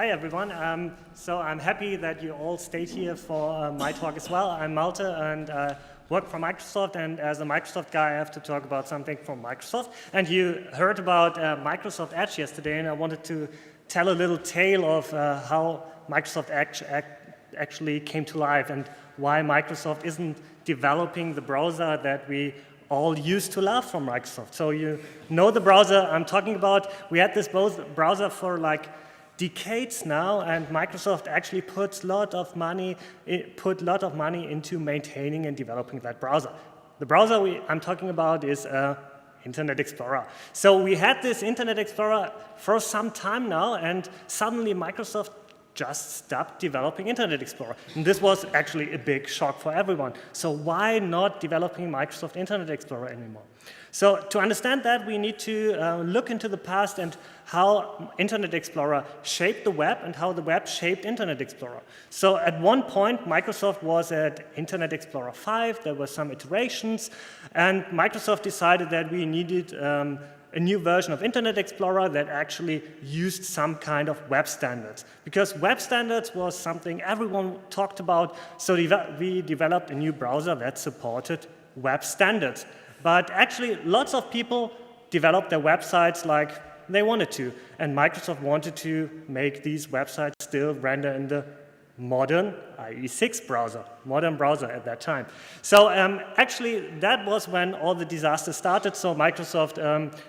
Hi everyone. So I'm happy that you all stayed here for my talk as well. I'm Malte and work for Microsoft, and as a Microsoft guy I have to talk about something from Microsoft. And you heard about Microsoft Edge yesterday, and I wanted to tell a little tale of how Microsoft Edge actually came to life and why Microsoft isn't developing the browser that we all used to love from Microsoft. So you know the browser I'm talking about. We had this browser for like decades now, and Microsoft actually put a lot of money into maintaining and developing that browser. The browser I'm talking about is Internet Explorer. So we had this Internet Explorer for some time now, and suddenly Microsoft just stopped developing Internet Explorer. And this was actually a big shock for everyone. So why not developing Microsoft Internet Explorer anymore? So to understand that, we need to look into the past and how Internet Explorer shaped the web and how the web shaped Internet Explorer. So at one point, Microsoft was at Internet Explorer 5. There were some iterations, and Microsoft decided that we needed a new version of Internet Explorer that actually used some kind of web standards. Because web standards was something everyone talked about, so we developed a new browser that supported web standards. But actually, lots of people developed their websites like they wanted to, and Microsoft wanted to make these websites still render in the modern IE6 browser, modern browser at that time. So actually, that was when all the disaster started. So Microsoft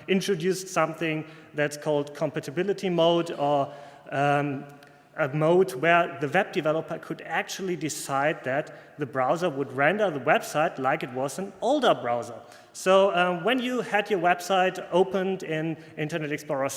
introduced something that's called compatibility mode, or a mode where the web developer could actually decide that the browser would render the website like it was an older browser. So when you had your website opened in Internet Explorer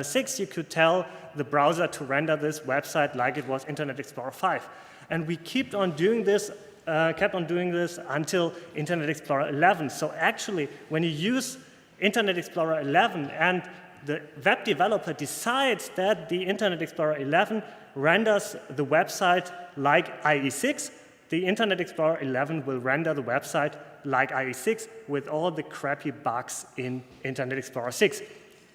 6, you could tell the browser to render this website like it was Internet Explorer 5. And we kept on doing this until Internet Explorer 11. So actually, when you use Internet Explorer 11 and the web developer decides that the Internet Explorer 11 renders the website like IE6, the Internet Explorer 11 will render the website like IE6 with all the crappy bugs in Internet Explorer 6.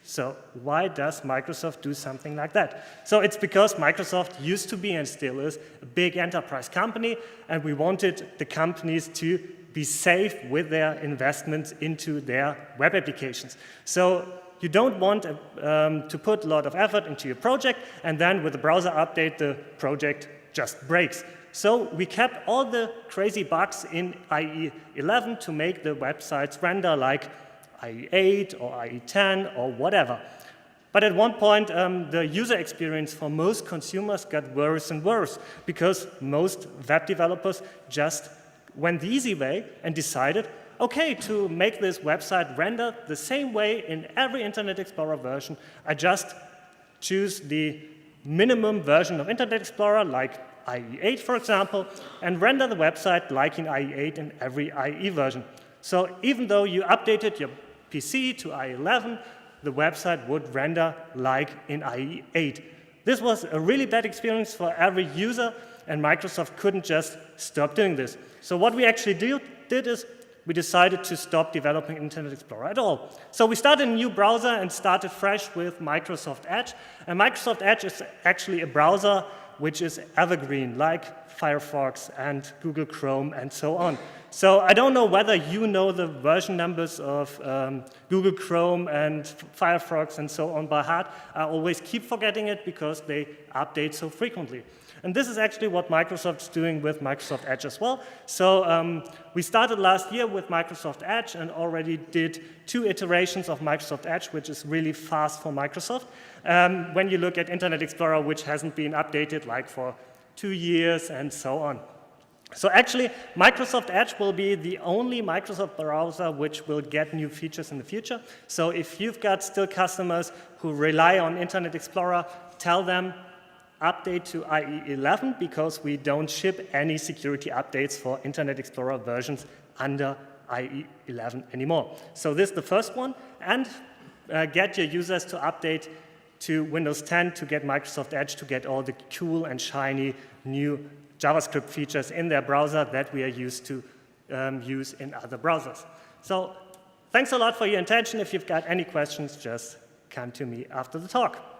So why does Microsoft do something like that? So it's because Microsoft used to be and still is a big enterprise company, and we wanted the companies to be safe with their investments into their web applications. So you don't want to put a lot of effort into your project, and then with the browser update, the project just breaks. So we kept all the crazy bugs in IE 11 to make the websites render like IE 8 or IE 10 or whatever. But at one point, the user experience for most consumers got worse and worse, because most web developers just went the easy way and decided, okay, to make this website render the same way in every Internet Explorer version, I just choose the minimum version of Internet Explorer, like IE 8, for example, and render the website like in IE 8 in every IE version. So even though you updated your PC to IE 11, the website would render like in IE 8. This was a really bad experience for every user, and Microsoft couldn't just stop doing this. So what we actually did is we decided to stop developing Internet Explorer at all. So we started a new browser and started fresh with Microsoft Edge. And Microsoft Edge is actually a browser which is evergreen, like Firefox and Google Chrome and so on. So I don't know whether you know the version numbers of Google Chrome and Firefox and so on by heart. I always keep forgetting it because they update so frequently. And this is actually what Microsoft's doing with Microsoft Edge as well. So we started last year with Microsoft Edge and already did 2 iterations of Microsoft Edge, which is really fast for Microsoft. When you look at Internet Explorer, which hasn't been updated like for 2 years and so on. So actually, Microsoft Edge will be the only Microsoft browser which will get new features in the future. So if you've got still customers who rely on Internet Explorer, tell them, update to IE 11, because we don't ship any security updates for Internet Explorer versions under IE 11 anymore. So this is the first one, and get your users to update to Windows 10 to get Microsoft Edge, to get all the cool and shiny new JavaScript features in their browser that we are used to use in other browsers. So thanks a lot for your attention. If you've got any questions, just come to me after the talk.